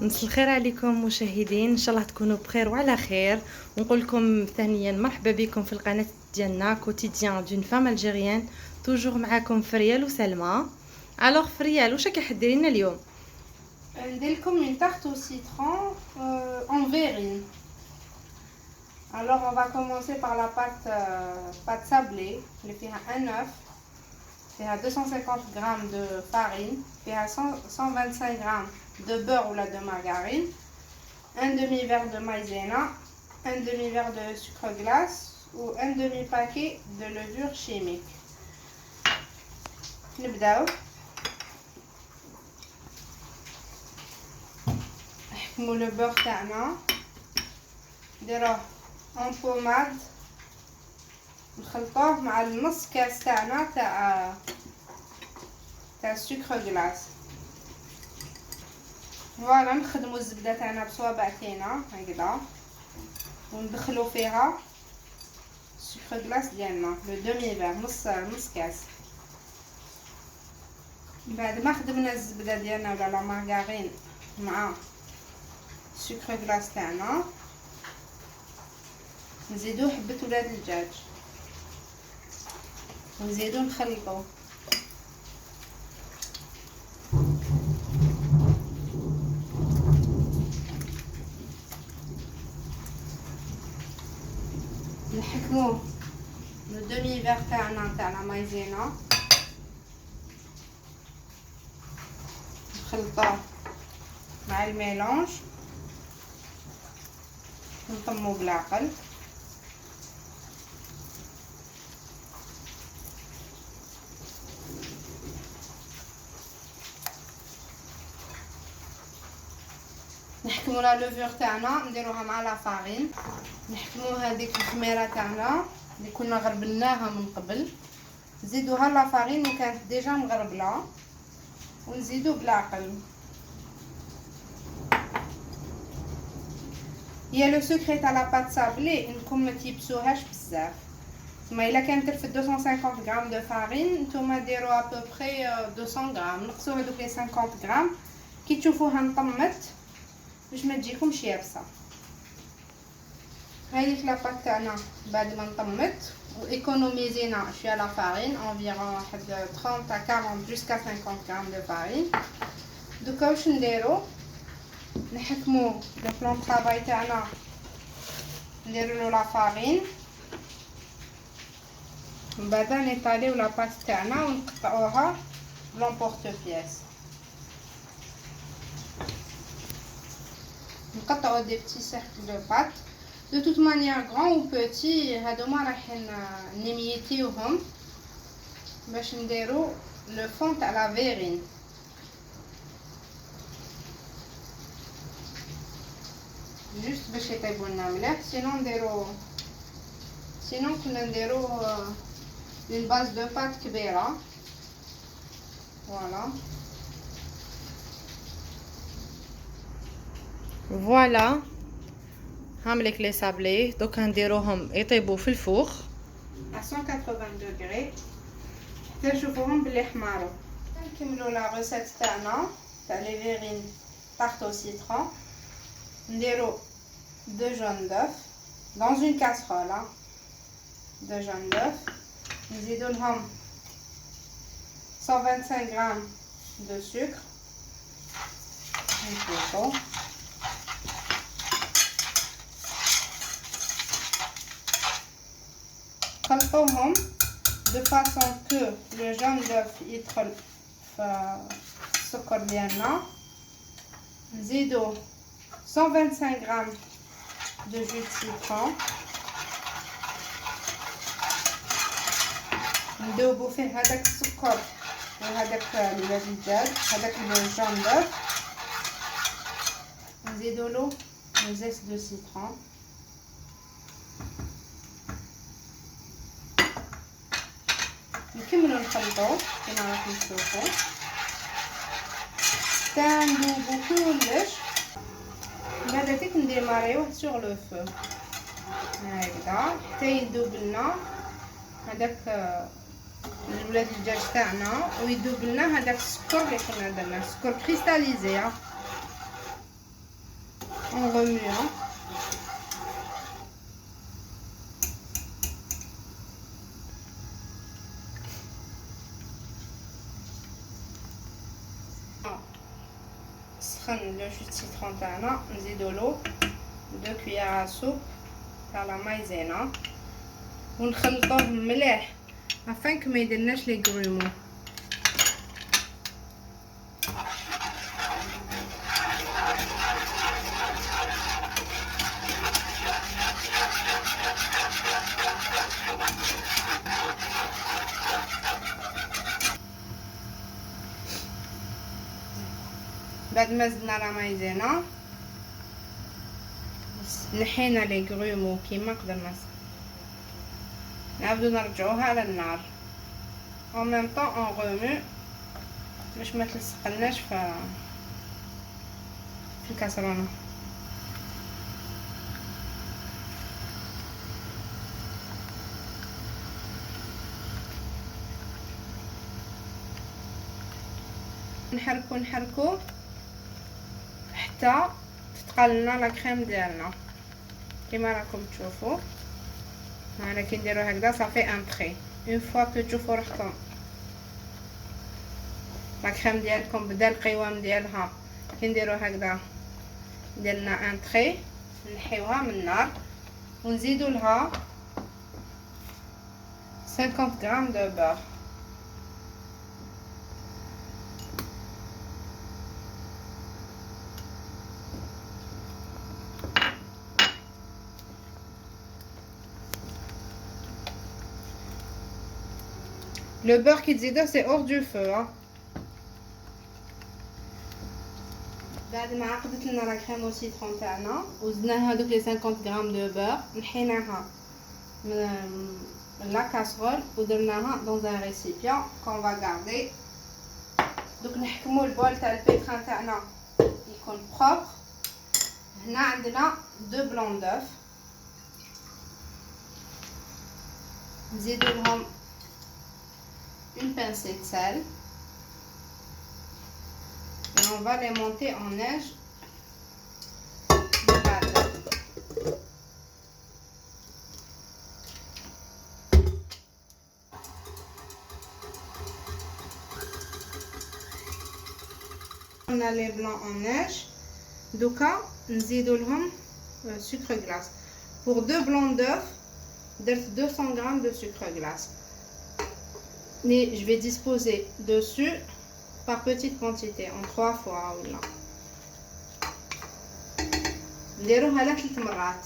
مساء الخير عليكم مشاهدين، ان شاء الله تكونوا بخير وعلى خير. ونقول لكم ثانيا مرحبا بكم في القناه ديالنا كوتيديان دون فام الجيريان. توجور معكم فريال وسلمى. الوغ فريال، واش راكي حديري لنا اليوم؟ ندير لكم une tarte au citron en verrine. Alors on va commencer par la pâte sablée اللي فيها un œuf, فيها 250 g de farine, فيها 125 g de beurre ou de margarine, un demi-verre de maïzena, un demi-verre de sucre glace ou un demi-paquet de levure chimique. نبداو نحكمو لو بور تاعنا، نديروه اون بوماد، نخلطوه مع النص كاس تاعنا تاع السكر غلاس. فوالا نخدمو الزبده تاعنا بصوابعتينا هكذا وندخلو فيها السكر غلاس ديالنا لو دومي فير، نص كاس. بعد ما خدمنا الزبده ديالنا ولا لا مارغرين مع السكر غلاس تاعنا، نزيدو حبه ولاد الدجاج ونزيدو نخلطو. نحكموه لو دومي فير تاعنا تاع لا مايزينا، نخلطوه مع الميلونج، نطمو بالعقل. نحكمو لا لوفور تاعنا نديروها مع لا فارين، نحكمو هذيك الخميره تاعنا اللي كنا غربلناها من قبل، نزيدوها لا فارين اللي كانت ديجا مغربله ونزيدو بالعقل. هي لو سكري تاع لا بات سابلي انكم ما تيبسوهاش بزاف، ثم الا كانت ترفد 250 غرام دو فارين نتوما ديروا ابوبري 200 غرام، نقصوا هذوك لي 50 غرام كي تشوفوها نطمت باش ما تجيكمش يابسه. هذيك لا بات تاعنا بعد ما نطمت وايكونوميزينا شويه لا فارين انفيرون واحد 30 à 40 jusqu'à 50 غرام دو فارين. دوكا واش نديرو؟ نحكمو لو بلان طرافاي تاعنا، نديرولو لا فارين، من بعد نيطاليو لا بات تاعنا ونقطعوها بلون بياس، نقطعو دي بتي سيركل دو بات دو توت مانيير غران و بوتي. هادوما رايحين نميتيوهم باش نديرو لو فون تاع لا فيرين. جوست باش يطيبو لنا مليح، سينو كنا نديرو اون باز دو بات كبيره. فوالا هاملك لي سابلي، دوكا نديروهم يطيبوا في الفوخ à 180 دوغري حتى نشوفوهم بلي حمارو. نكملو لا ريسيت تاعنا تاع لي فيرين tarte au citron. نديرو 2 جون دوف dans une casserole، 2 جون دوف، نزيدو لهم 125 غرام de sucre، نخلطو. خلطوهم de façon que le jaune d'œuf يدخل في السكر ديالنا. نزيدو 125 غرام de jus de citron، ندوبو فيه هذاك السكر وهذاك ولاد الدجاج، هذاك الجون دوف، نزيدو له زيت دو سيترون. نكملو نخلطو كيما راكم تشوفو حتى ندوبو كلش. بعد هكاك نديماريوه سوغ لو فو هكذا حتى يذوب لنا هذاك الولاد الدجاج تاعنا ويذوب لنا هذاك السكر اللي كنا درناه، سكر كريستاليزي. on remue hein. سخن لو جوس سيترون تاعنا نزيدو له 2 كويار سوب تاع لا مايزينا ونخلطوه مليح afin ما يديرناش لي غرومو. بعد ما زدنا لا مايزينا نحينا لي غرومو كيما قدرنا نعاودو نرجعوها على النار en même temps on remue باش ما تلصقلناش في الكاسرونه. نحركو حتى تتقلنا لا كريم ديالنا كيما راكم تشوفوا. هنا كي نديرو هكذا صافي ان تري اون فوا كو تشوفوا روحكم لا كريم ديالكم بدا القوام ديالها كي نديرو هكذا درنا ان تري نحيوها من النار ونزيدو لها 50 غرام دو بور. Le beurre qui تزيدوه c'est hors du feu hein. بعد ما عقدت لنا لا كريم او سيترون تاعنا وزدنا هذوك لي 50 غرام دو بور نحيناها من لا كاسرول ودرناها dans un récipient qu'on va garder. دوك نحكموا البول تاع البيتران تاعنا يكون بروبر. هنا عندنا 2 بلون دوف نزيدو لهم une pincée de sel et on va les monter en neige de pâte. On a les blancs en neige. دوكا نزيدو لهم sucre glace. Pour 2 blancs d'œufs درت 200 g de sucre glace. Mais je vais disposer dessus par petite quantité en 3 fois ولا نديروها على 3 مرات.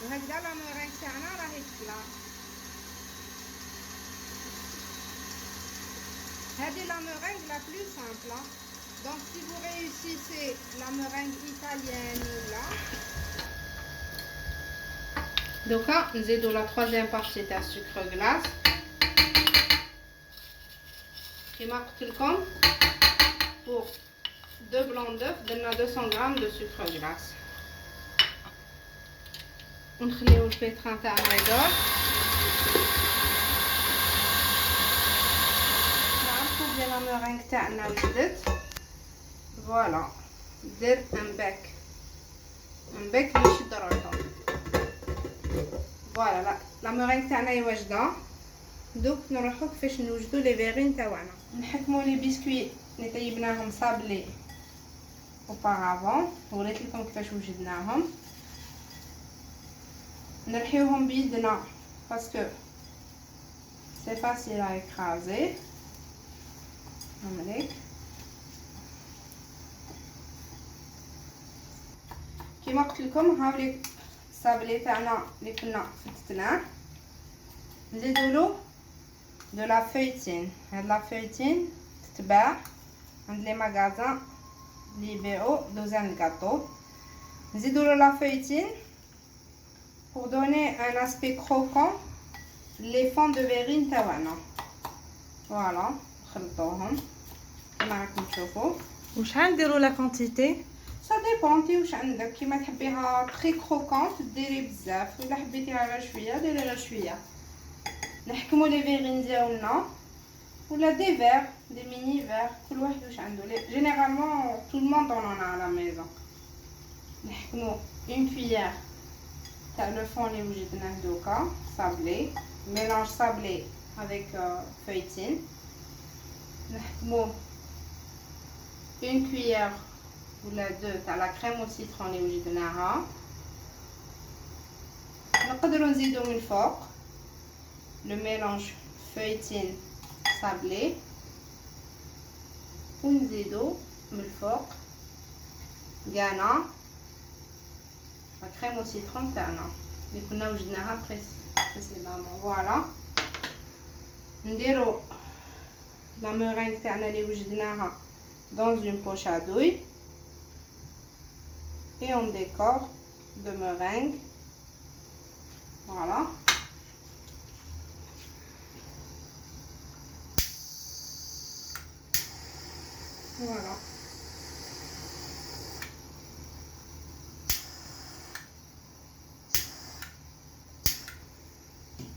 وهكذا لا مورينغ تاعنا راهي تطلع. هذه لا مورينغ لا بلو سامبل. Donc si vous réussissez la meringue italienne ولا دوكا نزيدو لا 3e بارتي تاع السكر غلاس كيما قلت لكم. pour 2 blancs d'œufs درنا 200 g de sucre glace ونخليو البيتران تاعنا يدور. نعرفو بلي لا مورينغ تاعنا وجدت. فوالا دير ان باك اللي يشد روحو. فوالا لا مورينغ تاعنا واجده. دوك نروحو كيفاش نوجدو لي فيغين تاعنا. نحكمو لي بسكويت اللي طيبناهم صابلي اوبارافون وريت لكم كيفاش وجدناهم. نرحيوهم بيدنا باسكو سي فاسيل ا اكرازي. هامليك كيما قلت لكم هاولي الصابلي تاعنا اللي كنا فتتناه نزيدو له دو لا فويتين. هاد لا فويتين تتباع عند لي ماغازان اللي يبيعوا دوزان الكاطو. نزيدو له لا فويتين pour donner un aspect croquant les fonds de verrine تاعنا. فوالا نخلطوهم كما راكم تشوفوا. وشحال نديروا لا كونتيتي؟ سا ديبونتي واش عندك. كيما تحبيها تري كروكونت ديري بزاف ولا حبيتيها غير شويه ديري غير شويه. نحكموا لي فيغين ديالنا ولا دي فيغ des mini verres. Généralement, tout le monde en a à la maison. Une cuillère le fond sablé, mélange sablé avec feuilletine. Une cuillère ou la deux la crème au citron le mélange feuilletine sablé ونزيدو من الفوق كانا la crème au citron تاعنا اللي كنا وجدناها précédemment. Voilà, نديرو la meringue تاعنا اللي وجدناها dans une poche à douille et on décore de meringue. Voilà. Voilà.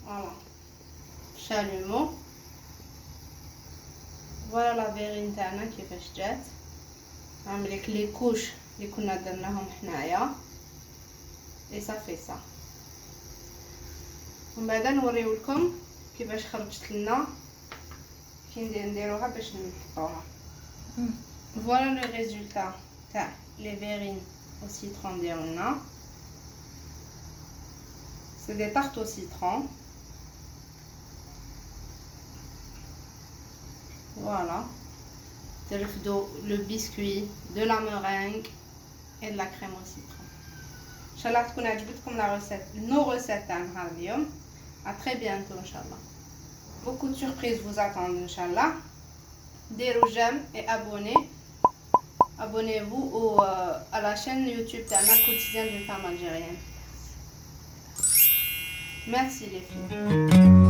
Voilà. Chalumeau. Voilà la verrine تاعنا كيفاش جات. نعمل لي كوش اللي كنا درناهم حنايا. Et ça fait ça. ومن بعد نوريو لكم كيفاش خرجت لنا كي نديروها باش نحطوها. Voilà le résultat تاع les verrines au citron ديالنا. C'est des tartes au citron. Voilà. Le biscuit, de la meringue et de la crème au citron. Inch'Allah تكون عجبتكم la recette, nos recettes تاع نهار اليوم. À très bientôt Inch'Allah. Beaucoup de surprises vous attendent Inch'Allah. Dérou j'aime et abonnez-vous à la chaîne YouTube تاعنا quotidien d'une femme algérienne. Merci les filles.